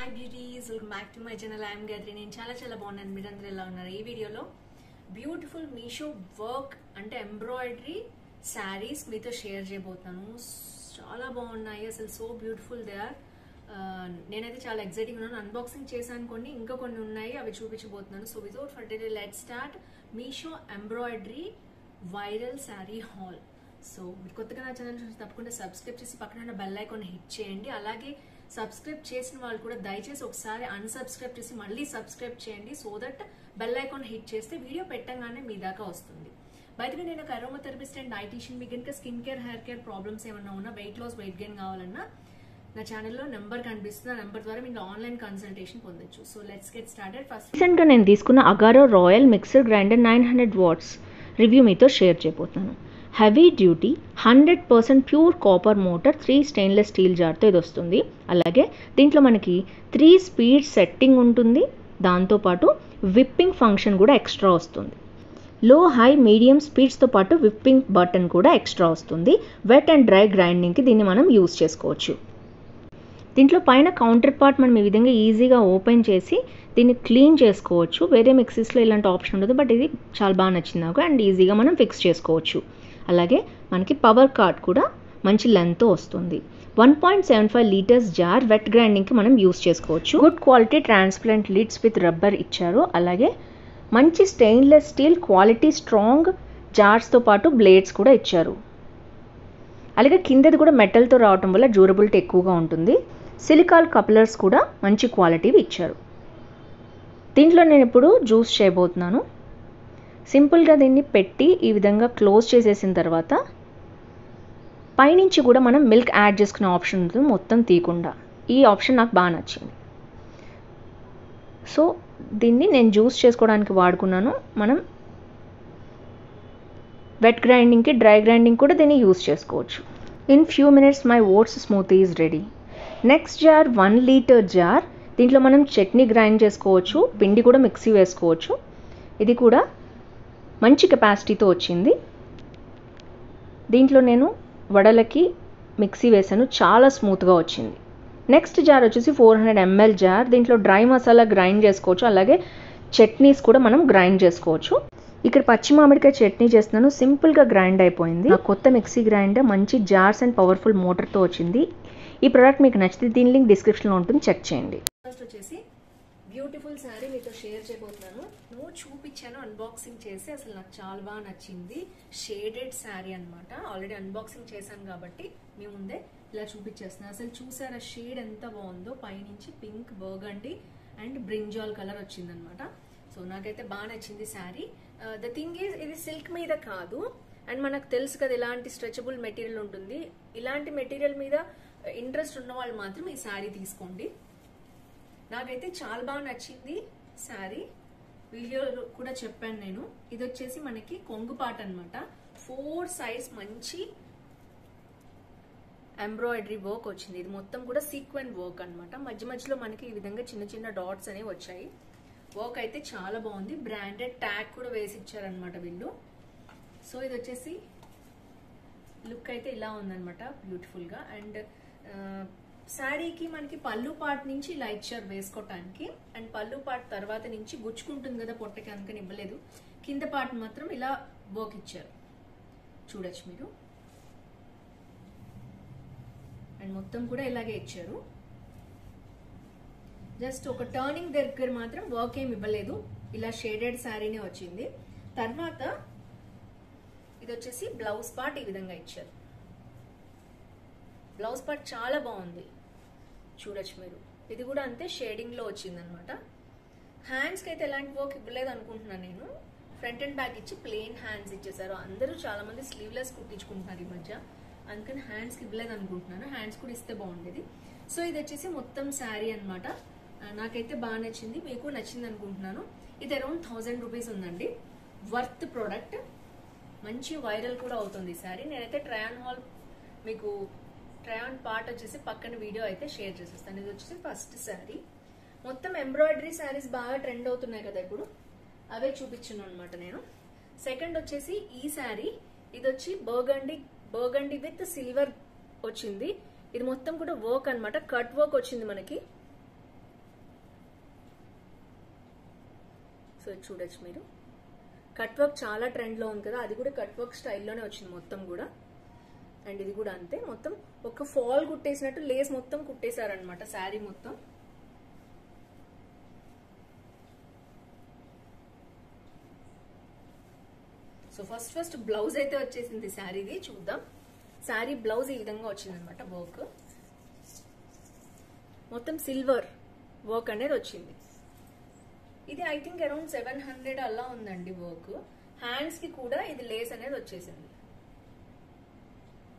Hi beauties, welcome back to my channel. I'm Gayatri. నేను చాలా బాగున్నాను. మీరందరూ ఎలా ఉన్నారు? ఈ వీడియోలో బ్యూటిఫుల్ మీషో వర్క్ అంటే ఎంబ్రాయిడరీ శారీస్ మీతో షేర్ చేయబోతున్నాను. చాలా బాగున్నాయి, అసలు సో బ్యూటిఫుల్ దే ఆర్. నేనైతే చాలా ఎక్సైటింగ్ ఉన్నాను. అన్బాక్సింగ్ చేశాను కొన్ని, ఇంకా కొన్ని ఉన్నాయి, అవి చూపించబోతున్నాను. So without further day let's start Meesho embroidery viral sari hall. So మీరు కొత్తగా నా ఛానల్ చూసి తప్పకుండా సబ్స్క్రైబ్ చేసి పక్కన ఉన్న బెల్ ఐకాన్ హిట్ చేయండి. అలాగే సబ్స్క్రైబ్ చేసిన వాళ్ళు కూడా దయచేసి ఒకసారి అన్సబ్స్క్రైబ్ చేసి మళ్ళీ సబ్స్క్రైబ్ చేయండి, so that bell icon hit చేస్తే వీడియో పెట్టగానే మీ దాకా వస్తుంది. బయటగా నేను ఒక అరోమా థెరపిస్ట్ అండ్ డైటీషియన్. మీకు ఇంకా skin care, hair care problems ఏమన్నా ఉన్నా, వెయిట్ లాస్, వెయిట్ గెయిన్ కావాలన్నా నా ఛానల్లో నెంబర్ కనిపిస్తుంది. ఆ నెంబర్ ద్వారా మీరు ఆన్లైన్ కన్సల్టేషన్ పొందొచ్చు. So let's get started. First రీసెంట్గా నేను తీసుకున్న Agaro royal mixer grinder 900 watts review మీతో షేర్ చేయబోతున్నాను. Heavy duty 100% pure copper motor, 3 stainless steel జార్తో ఇది వస్తుంది. అలాగే దీంట్లో మనకి 3 స్పీడ్ సెట్టింగ్ ఉంటుంది. దాంతోపాటు విప్పింగ్ ఫంక్షన్ కూడా ఎక్స్ట్రా వస్తుంది. లో, హై, మీడియం స్పీడ్స్తో పాటు విప్పింగ్ బటన్ కూడా ఎక్స్ట్రా వస్తుంది. వెట్ అండ్ డ్రై గ్రైండింగ్కి దీన్ని మనం యూస్ చేసుకోవచ్చు. దీంట్లో పైన కౌంటర్ పార్ట్ మనం ఈ విధంగా ఈజీగా ఓపెన్ చేసి దీన్ని క్లీన్ చేసుకోవచ్చు. వేరే మిక్సీస్లో ఇలాంటి ఆప్షన్ ఉండదు, బట్ ఇది చాలా బాగా నచ్చింది నాకు. అండ్ ఈజీగా మనం ఫిక్స్ చేసుకోవచ్చు. అలాగే మనకి పవర్ కార్డ్ కూడా మంచి లెంత్తో వస్తుంది. 1.75 లీటర్స్ జార్ వెట్ గ్రైండింగ్కి మనం యూస్ చేసుకోవచ్చు. Good quality transparent lids with rubber ఇచ్చారు. అలాగే మంచి స్టెయిన్లెస్ స్టీల్ క్వాలిటీ స్ట్రాంగ్ జార్స్తో పాటు బ్లేడ్స్ కూడా ఇచ్చారు. అలాగే కిందది కూడా మెటల్తో రావటం వల్ల డ్యూరబిలిటీ ఎక్కువగా ఉంటుంది. సిలికాన్ కప్లర్స్ కూడా మంచి క్వాలిటీవి ఇచ్చారు. దీంట్లో నేను ఇప్పుడు జ్యూస్ చేయబోతున్నాను. సింపుల్గా దీన్ని పెట్టి ఈ విధంగా క్లోజ్ చేసేసిన తర్వాత పైనుంచి కూడా మనం మిల్క్ యాడ్ చేసుకునే ఆప్షన్ ఉంటుంది, మొత్తం తీయకుండా. ఈ ఆప్షన్ నాకు బాగా నచ్చింది. సో దీన్ని నేను జ్యూస్ చేసుకోవడానికి వాడుకున్నాను. మనం వెట్ గ్రైండింగ్కి, డ్రై గ్రైండింగ్ కూడా దీన్ని యూస్ చేసుకోవచ్చు. In few minutes my oats smoothie is ready. Next jar 1 litre jar. దీంట్లో మనం చట్నీ గ్రైండ్ చేసుకోవచ్చు, పిండి కూడా మిక్సీ వేసుకోవచ్చు. ఇది కూడా మంచి కెపాసిటీతో వచ్చింది. దీంట్లో నేను వడలకి మిక్సీ వేసాను, చాలా స్మూత్గా వచ్చింది. నెక్స్ట్ జార్ వచ్చేసి 400 ml జార్. దీంట్లో డ్రై మసాలా గ్రైండ్ చేసుకోవచ్చు, అలాగే చట్నీస్ కూడా మనం గ్రైండ్ చేసుకోవచ్చు. ఇక్కడ పచ్చి మామిడికాయ చట్నీ చేస్తున్నాను, సింపుల్గా గ్రైండ్ అయిపోయింది. నా కొత్త మిక్సీ గ్రైండర్ మంచి జార్స్ అండ్ పవర్ఫుల్ మోటార్తో వచ్చింది. ఈ ప్రోడక్ట్ మీకు నచ్చితే దీని లింక్ డిస్క్రిప్షన్లో ఉంటుంది, చెక్ చేయండి. ఫస్ట్ వచ్చేసి బ్యూటిఫుల్ శారీ మీతో షేర్ చేయబోతున్నాను. నువ్వు చూపించాను అన్బాక్సింగ్ చేసి, అసలు నాకు చాలా బాగా నచ్చింది. షేడెడ్ శారీ అనమాట. ఆల్రెడీ అన్బాక్సింగ్ చేశాను కాబట్టి మీ ముందే ఇలా చూపించేస్తున్నాను. అసలు చూసారా షేడ్ ఎంత బాగుందో? పైనుంచి pink, burgundy and brinjal colour వచ్చిందనమాట. సో నాకైతే బాగా నచ్చింది శారీ. ద థింగ్ ఈజ్, ఇది సిల్క్ మీద కాదు. అండ్ మనకు తెలుసు కదా ఇలాంటి స్ట్రెచబుల్ మెటీరియల్ ఉంటుంది. ఇలాంటి మెటీరియల్ మీద ఇంట్రెస్ట్ ఉన్న వాళ్ళు మాత్రం ఈ శారీ తీసుకోండి. నాకైతే చాలా బాగా నచ్చింది శారీ. వీడియోలో కూడా చెప్పాను నేను. ఇది వచ్చేసి మనకి కొంగు పాట అనమాట. 4 సైడ్స్ మంచి ఎంబ్రాయిడరీ వర్క్ వచ్చింది. ఇది మొత్తం కూడా సీక్వెన్ వర్క్ అనమాట. మధ్య మధ్యలో మనకి ఈ విధంగా చిన్న చిన్న డాట్స్ అనేవి వచ్చాయి. వర్క్ అయితే చాలా బాగుంది. బ్రాండెడ్ ట్యాగ్ కూడా వేసి ఇచ్చారనమాట వీళ్ళు. సో ఇది వచ్చేసి లుక్ అయితే ఇలా ఉందనమాట, బ్యూటిఫుల్ గా. అండ్ శారీకి మనకి పళ్ళు పార్ట్ నుంచి ఇలా ఇచ్చారు వేసుకోవటానికి. అండ్ పళ్ళు పార్ట్ తర్వాత నుంచి గుచ్చుకుంటుంది కదా పొట్టకి, అందుకని ఇవ్వలేదు. కింద పార్ట్ మాత్రం ఇలా వర్క్ ఇచ్చారు, చూడొచ్చు మీరు. అండ్ మొత్తం కూడా ఇలాగే ఇచ్చారు. జస్ట్ ఒక టర్నింగ్ దగ్గర మాత్రం వర్క్ ఏమి ఇవ్వలేదు. ఇలా షేడెడ్ శారీనే వచ్చింది. తర్వాత ఇది వచ్చేసి బ్లౌజ్ పార్ట్ ఈ విధంగా ఇచ్చారు. బ్లౌజ్ పార్ట్ చాలా బాగుంది, చూడొచ్చు మీరు. ఇది కూడా అంతే షేడింగ్ లో వచ్చింది అనమాట. హ్యాండ్స్ కి అయితే ఎలాంటి వర్క్ ఇవ్వలేదు అనుకుంటున్నాను నేను. ఫ్రంట్ అండ్ బ్యాక్ ఇచ్చి ప్లెయిన్ హ్యాండ్స్ ఇచ్చేసారు. అందరూ చాలా మంది స్లీవ్లెస్ కుట్టించుకుంటున్నారు ఈ మధ్య, అందుకని హ్యాండ్స్ కి ఇవ్వలేదు అనుకుంటున్నాను. హ్యాండ్స్ కూడా ఇస్తే బాగుండేది. సో ఇది వచ్చేసి మొత్తం శారీ అనమాట. నాకైతే బాగా నచ్చింది, మీకు నచ్చింది అనుకుంటున్నాను. ఇది అరౌండ్ 1000 రూపీస్ ఉందండి. Worth product. మంచి వైరల్ కూడా అవుతుంది ఈ శారీ. నేనైతే ట్రై ఆన్ హాల్ మీకు ట్రై ఆన్ పార్ట్ వచ్చేసి పక్కన వీడియో అయితే షేర్ చేసేస్తాను. ఇది వచ్చేసి ఫస్ట్ శారీ. మొత్తం ఎంబ్రాయిడరీ శారీస్ బాగా ట్రెండ్ అవుతున్నాయి కదా ఇప్పుడు, అవే చూపించాను అనమాట నేను. సెకండ్ వచ్చేసి ఈ శారీ. ఇది వచ్చి బర్గండి విత్ సిల్వర్ వచ్చింది. ఇది మొత్తం కూడా వర్క్ అనమాట, కట్ వర్క్ వచ్చింది మనకి. సో చూడొచ్చు మీరు, కట్ వర్క్ చాలా ట్రెండ్ లో ఉంది కదా, అది కూడా కట్ వర్క్ స్టైల్లోనే వచ్చింది మొత్తం కూడా. అండ్ ఇది కూడా అంతే, మొత్తం ఒక ఫాల్ కుట్టేసినట్టు లేస్ మొత్తం కుట్టేశారనమాట శారీ మొత్తం. సో ఫస్ట్ బ్లౌజ్ అయితే వచ్చేసింది శారీది, చూద్దాం. శారీ బ్లౌజ్ ఈ విధంగా వచ్చిందనమాట. వర్క్ మొత్తం సిల్వర్ వర్క్ అనేది వచ్చింది. ఇది ఐ థింక్ అరౌండ్ 700 అలా ఉందండి వర్క్. హ్యాండ్స్ కి కూడా ఇది లేస్ అనేది వచ్చేసింది,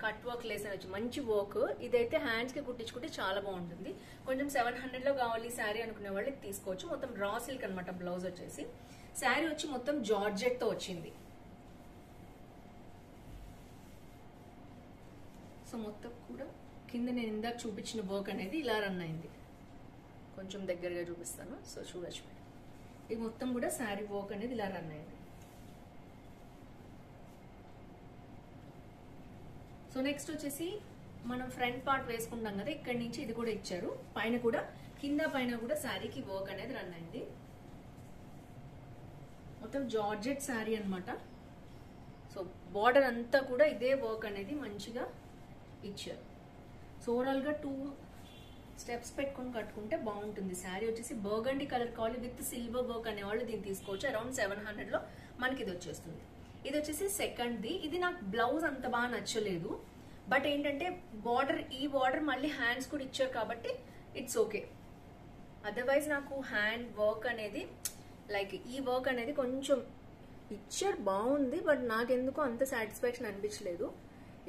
కట్ వర్క్ లేస్ అనేది మంచి వర్క్. ఇదైతే హ్యాండ్స్ కి కుట్టించుకుంటే చాలా బాగుంటుంది. కొంచెం 700 లో కావాలి శారీ అనుకునే వాళ్ళు ఇది తీసుకోవచ్చు. మొత్తం రా సిల్క్ అనమాట బ్లౌజ్ వచ్చేసి. శారీ వచ్చి మొత్తం జార్జెట్ తో వచ్చింది. సో మొత్తం కూడా కింద నేను ఇందాక చూపించిన వర్క్ అనేది ఇలా రన్ అయింది. కొంచెం దగ్గరగా చూపిస్తాను. సో చూడొచ్చు, ఇది మొత్తం కూడా శారీ వర్క్ అనేది ఇలా రన్ అయింది. సో నెక్స్ట్ వచ్చేసి మనం ఫ్రంట్ పార్ట్ వేసుకుంటాం కదా, ఇక్కడి నుంచి ఇది కూడా ఇచ్చారు. పైన కూడా కింద పైన కూడా శారీకి వర్క్ అనేది రన్ అయింది. మొత్తం జార్జెట్ శారీ అనమాట. సో బార్డర్ అంతా కూడా ఇదే వర్క్ అనేది మంచిగా ఇచ్చారు. సో ఓవరాల్ గా 2 స్టెప్స్ పెట్టుకుని కట్టుకుంటే బాగుంటుంది. శారీ వచ్చేసి బర్గండీ కలర్ కావాలి విత్ సిల్వర్ వర్క్ అనేవాళ్ళు దీన్ని తీసుకోవచ్చు. అరౌండ్ 700 లో మనకి ఇది వచ్చేస్తుంది. ఇది వచ్చేసి సెకండ్ది. ఇది నాకు బ్లౌజ్ అంత బాగా నచ్చలేదు, బట్ ఏంటంటే బార్డర్, ఈ బార్డర్ మళ్ళీ హ్యాండ్స్ కూడా ఇచ్చారు కాబట్టి ఇట్స్ ఓకే. అదర్వైజ్ నాకు హ్యాండ్ వర్క్ అనేది లైక్ ఈ వర్క్ అనేది కొంచెం ఇచ్చారు బాగుంది, బట్ నాకెందుకో అంత సాటిస్ఫాక్షన్ అనిపించలేదు.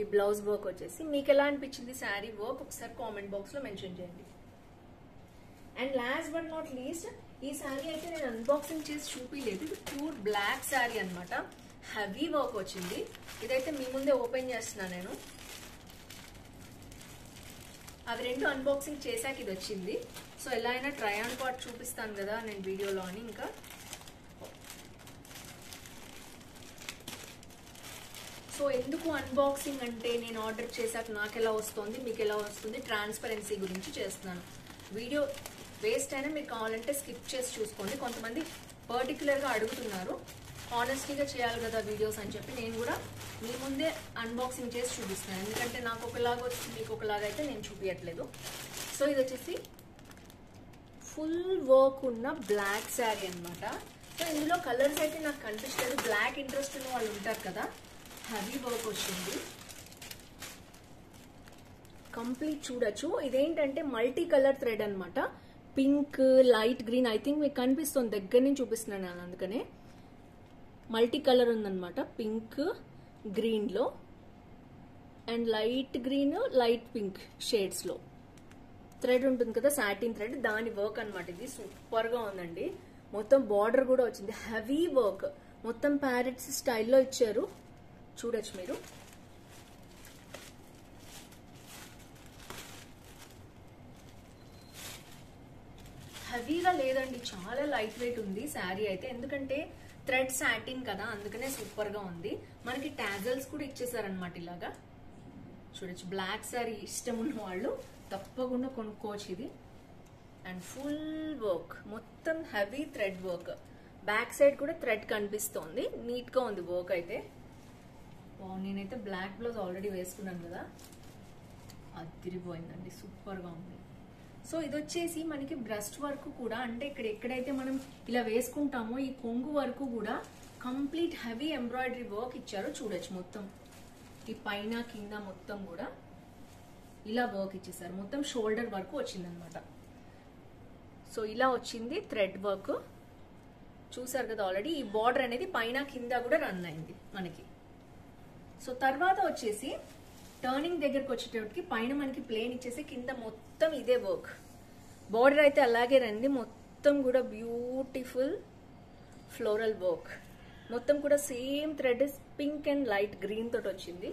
ఈ బ్లౌజ్ వర్క్ వచ్చేసి మీకు ఎలా అనిపించింది శారీ వర్క్ ఒకసారి కామెంట్ బాక్స్ లో మెన్షన్ చేయండి. And last but not least, ఈ శారీ అయితే నేను అన్బాక్సింగ్ చేసి చూపించలేదు. ఇది ప్యూర్ బ్లాక్ శారీ అనమాట. హెవీ వర్క్ వచ్చింది. ఇదైతే మీ ముందే ఓపెన్ చేస్తున్నాను నేను. అవి రెండు అన్బాక్సింగ్ చేశాక ఇది వచ్చింది. సో ఎలా అయినా ట్రై ఆన్ పార్ట్ చూపిస్తాను కదా నేను వీడియోలో అని. ఇంకా సో ఎందుకు అన్బాక్సింగ్ అంటే, నేను ఆర్డర్ చేశాక నాకు ఎలా వస్తుంది, మీకు ఎలా వస్తుంది, ట్రాన్స్పరెన్సీ గురించి చేస్తున్నాను. వీడియో వేస్ట్ అయినా మీకు కావాలంటే స్కిప్ చేసి చూసుకోండి. కొంతమంది పర్టికులర్గా అడుగుతున్నారు ఆనెస్టీగా చేయాలి కదా వీడియోస్ అని చెప్పి నేను కూడా మీ ముందే అన్బాక్సింగ్ చేసి చూపిస్తున్నాను. ఎందుకంటే నాకు ఒకలాగా వస్తుంది, మీకు ఒకలాగా అయితే నేను చూపించట్లేదు. సో ఇది వచ్చేసి ఫుల్ వర్క్ ఉన్న బ్లాక్ శారీ అనమాట. సో ఇందులో కలర్స్ అయితే నాకు కనిపించలేదు. బ్లాక్ ఇంట్రెస్ట్ ఉన్న వాళ్ళు ఉంటారు కదా, హెవీ వర్క్ వచ్చింది కంప్లీట్. చూడొచ్చు, ఇదేంటంటే మల్టీ కలర్ థ్రెడ్ అనమాట. Pink, light green, I think మీకు కనిపిస్తుంది, దగ్గర నుంచి చూపిస్తున్నాను నేను, అందుకనే మల్టీ కలర్ ఉందన్నమాట. పింక్ గ్రీన్ లో and light green, light pink shades లో థ్రెడ్ ఉంటుంది కదా, సాటిన్ థ్రెడ్, దాని వర్క్ అనమాట. ఇది సూపర్ గా ఉందండి. మొత్తం బార్డర్ కూడా వచ్చింది, హెవీ వర్క్, మొత్తం ప్యారెట్స్ స్టైల్లో ఇచ్చారు. చూడొచ్చు మీరు. హెవీగా లేదండి, చాలా లైట్ వెయిట్ ఉంది శారీ అయితే. ఎందుకంటే థ్రెడ్ సాటిన్ కదా, అందుకనే సూపర్ గా ఉంది. మనకి టాజల్స్ కూడా ఇచ్చేసారనమాట ఇలాగా. చూడొచ్చు, బ్లాక్ శారీ ఇష్టం ఉన్న వాళ్ళు తప్పకుండా కొనుక్కోవచ్చు ఇది. అండ్ ఫుల్ వర్క్, మొత్తం heavy thread work. Back side కూడా థ్రెడ్ కనిపిస్తోంది, నీట్ గా ఉంది వర్క్ అయితే. నేనైతే బ్లాక్ బ్లౌజ్ ఆల్రెడీ వేసుకున్నాను కదా, అదిరిపోయిందండి, సూపర్ గా ఉంది. సో ఇది వచ్చేసి మనకి బ్రెస్ట్ వర్క్ కూడా, అంటే ఇక్కడ ఎక్కడైతే మనం ఇలా వేసుకుంటామో ఈ కొంగు వరకు కూడా కంప్లీట్ హెవీ ఎంబ్రాయిడరీ వర్క్ ఇచ్చారు. చూడొచ్చు, మొత్తం ఈ పైన కింద మొత్తం కూడా ఇలా వర్క్ ఇచ్చేసారు. మొత్తం షోల్డర్ వరకు వచ్చిందనమాట. సో ఇలా వచ్చింది థ్రెడ్ వర్క్. చూసారు కదా ఆల్రెడీ. ఈ బార్డర్ అనేది పైన కింద కూడా రన్ అయింది మనకి. సో తర్వాత వచ్చేసి టర్నింగ్ దగ్గరకు వచ్చేటప్పటికి పైన మనకి ప్లేన్ ఇచ్చేసి కింద మొత్తం ఇదే వర్క్. బార్డర్ అయితే అలాగే రండి, మొత్తం కూడా బ్యూటిఫుల్ ఫ్లోరల్ వర్క్. మొత్తం కూడా same thread pink and light green తోటి వచ్చింది.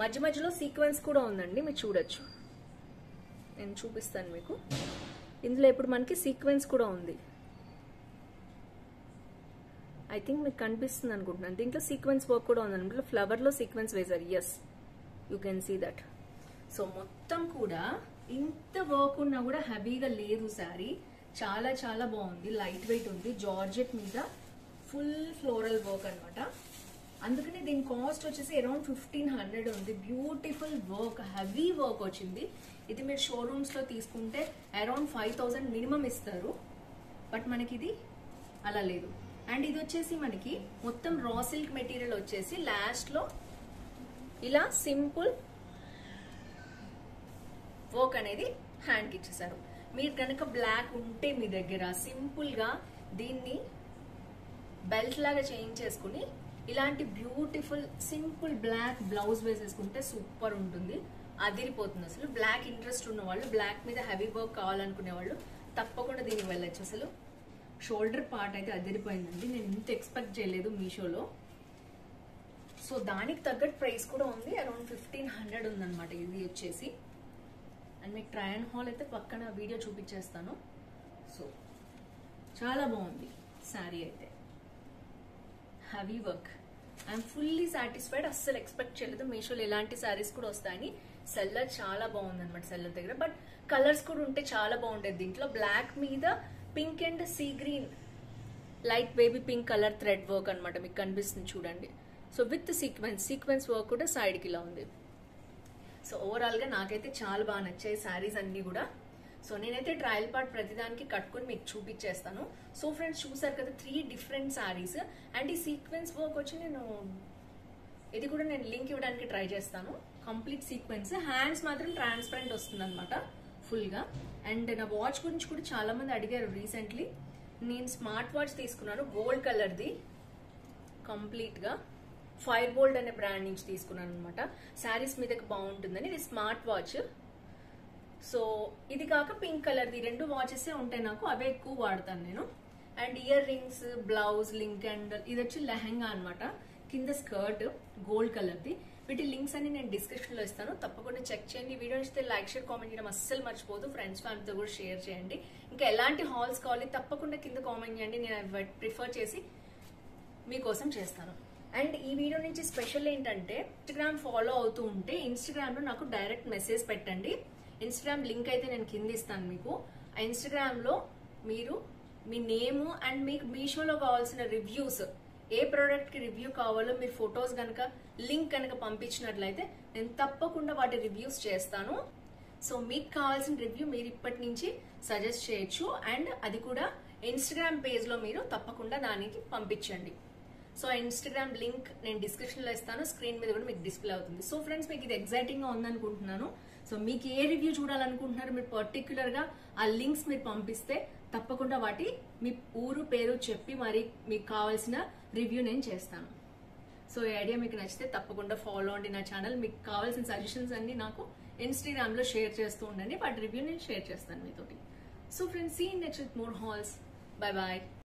మధ్య మధ్యలో సీక్వెన్స్ కూడా ఉందండి, మీరు చూడొచ్చు. నేను చూపిస్తాను మీకు. ఇందులో ఇప్పుడు మనకి సీక్వెన్స్ కూడా ఉంది. ఐ థింక్ మీకు కనిపిస్తుంది అనుకుంటున్నాను. దీంట్లో సీక్వెన్స్ వర్క్ కూడా ఉంది అనమాట. ఫ్లవర్ లో సీక్వెన్స్ వేశారు. Yes, you can see that. So మొత్తం కూడా ఇంత వర్క్ ఉన్నా కూడా హెవీగా లేదు శారీ. చాలా చాలా బాగుంది, లైట్ వెయిట్ ఉంది. జార్జెట్ మీద ఫుల్ ఫ్లోరల్ వర్క్ అనమాట. అందుకని దీని కాస్ట్ వచ్చేసి అరౌండ్ 1500 ఉంది. బ్యూటిఫుల్ వర్క్, హెవీ వర్క్ వచ్చింది. ఇది మీరు షోరూమ్స్ లో తీసుకుంటే అరౌండ్ 5000 మినిమం ఇస్తారు. బట్ మనకి ఇది అలా లేదు. అండ్ ఇది వచ్చేసి మనకి మొత్తం రా సిల్క్ మెటీరియల్ వచ్చేసి లాస్ట్ లో ఇలా సింపుల్ వర్క్ అనేది హ్యాండ్ కి ఇచ్చేసారు. మీరు కనుక బ్లాక్ ఉంటే మీ దగ్గర సింపుల్ గా దీన్ని బెల్ట్ లాగా చేయించేసుకుని ఇలాంటి బ్యూటిఫుల్ సింపుల్ బ్లాక్ బ్లౌజ్ వేసేసుకుంటే సూపర్ ఉంటుంది, అదిరిపోతుంది. అసలు బ్లాక్ ఇంట్రెస్ట్ ఉన్న వాళ్ళు, బ్లాక్ మీద హెవీ వర్క్ కావాలనుకునే వాళ్ళు తప్పకుండా దీనికి వెళ్ళచ్చు. అసలు షోల్డర్ పార్ట్ అయితే అదిరిపోయిందండి. నేను ఇంత ఎక్స్పెక్ట్ చేయలేదు మీషోలో. సో దానికి తగ్గట్టు ప్రైస్ కూడా ఉంది, అరౌండ్ 1500 ఉందన్నమాట ఇది వచ్చేసి. అండ్ మీకు ట్రై అండ్ హాల్ అయితే పక్కన వీడియో చూపించేస్తాను. సో చాలా బాగుంది శారీ అయితే, heavy work. I'm fully satisfied. అస్సలు ఎక్స్పెక్ట్ చేయలేదు మీషోలో ఇలాంటి శారీస్ కూడా వస్తాయని. సెల్లర్ చాలా బాగుంది అనమాట సెల్లర్ దగ్గర. బట్ కలర్స్ కూడా ఉంటే చాలా బాగుండేది దీంట్లో. బ్లాక్ మీద pink and sea green, light baby pink colour thread work అనమాట మీకు కనిపిస్తుంది చూడండి. సో విత్ సీక్వెన్స్ వర్క్ కూడా సైడ్కి ఇలా ఉంది. సో ఓవరాల్ గా నాకైతే చాలా బాగా నచ్చాయి శారీస్ అన్ని కూడా. సో నేనైతే ట్రయల్ పార్ట్ ప్రతిదానికి కట్టుకుని మీకు చూపించేస్తాను. సో ఫ్రెండ్స్ చూసారు కదా 3 డిఫరెంట్ శారీస్. అండ్ ఈ సీక్వెన్స్ వర్క్ వచ్చి ఇది కూడా నేను లింక్ ఇవ్వడానికి ట్రై చేస్తాను. కంప్లీట్ సీక్వెన్స్, హ్యాండ్స్ మాత్రం ట్రాన్స్పరెంట్ వస్తుంది అనమాట ఫుల్ గా. అండ్ నా వాచ్ గురించి కూడా చాలా మంది అడిగారు రీసెంట్లీ. నేను స్మార్ట్ వాచ్ తీసుకున్నాను గోల్డ్ కలర్ది, కంప్లీట్ గా ఫైర్ బోల్ట్ అనే బ్రాండ్ నుంచి తీసుకున్నాను అనమాట. శారీస్ మీదకి బాగుంటుందని. ఇది స్మార్ట్ వాచ్. సో ఇది కాక పింక్ కలర్ది, 2 వాచెస్ ఉంటాయి నాకు, అవే ఎక్కువ వాడతాను నేను. And ear rings, blouse link, and ఇది వచ్చి లెహంగా అనమాట. కింద స్కర్ట్ గోల్డ్ కలర్ది. వీటి లింక్స్ అన్ని నేను డిస్క్రిప్షన్ లో ఇస్తాను, తప్పకుండా చెక్ చేయండి. వీడియో నచ్చితే లైక్, షేర్, కామెంట్ చేయడం అస్సలు మర్చిపోదు. ఫ్రెండ్స్ ఫ్యామిలీతో కూడా షేర్ చేయండి. ఇంకా ఎలాంటి హాల్స్ కావాలి తప్పకుండా కింద కామెంట్ చేయండి, నేను ప్రిఫర్ చేసి మీకోసం చేస్తాను. అండ్ ఈ వీడియో నుంచి స్పెషల్ ఏంటంటే, ఇన్స్టాగ్రామ్ ఫాలో అవుతూ ఉంటే ఇన్స్టాగ్రామ్ లో నాకు డైరెక్ట్ మెసేజ్ పెట్టండి. ఇన్స్టాగ్రామ్ లింక్ అయితే నేను కింద ఇస్తాను మీకు. ఆ ఇన్స్టాగ్రామ్ లో మీరు మీ నేమ్ అండ్ మీకు మీషోలో కావాల్సిన రివ్యూస్, ఏ ప్రోడక్ట్ కి రివ్యూ కావాలో మీరు ఫొటోస్ కనుక లింక్ కనుక పంపించినట్లయితే నేను తప్పకుండా వాటి రివ్యూస్ చేస్తాను. సో మీకు కావాల్సిన రివ్యూ మీరు ఇప్పటి నుంచి సజెస్ట్ చేయొచ్చు. అండ్ అది కూడా ఇన్స్టాగ్రామ్ పేజ్ లో మీరు తప్పకుండా దానికి పంపించండి. సో ఇన్స్టాగ్రామ్ లింక్ నేను డిస్క్రిప్షన్ లో ఇస్తాను, స్క్రీన్ మీద కూడా మీకు డిస్ప్లే అవుతుంది. సో ఫ్రెండ్స్ మీకు ఇది ఎక్సైటింగ్ గా ఉందనుకుంటున్నాను. సో మీకు ఏ రివ్యూ చూడాలనుకుంటున్నారో మీరు పర్టికులర్ గా ఆ లింక్స్ మీరు పంపిస్తే తప్పకుండా వాటి మీ ఊరు పేరు చెప్పి మరి మీకు కావాల్సిన రివ్యూ నేను చేస్తాను. సో ఈ ఐడియా మీకు నచ్చితే తప్పకుండా ఫాలో అండి నా ఛానల్. మీకు కావాల్సిన సజెషన్స్ అన్ని నాకు ఇన్స్టాగ్రామ్ లో షేర్ చేస్తూ ఉండండి, వాటి రివ్యూ నేను షేర్ చేస్తాను మీతోటి. So friends, see next with more hauls. Bye bye.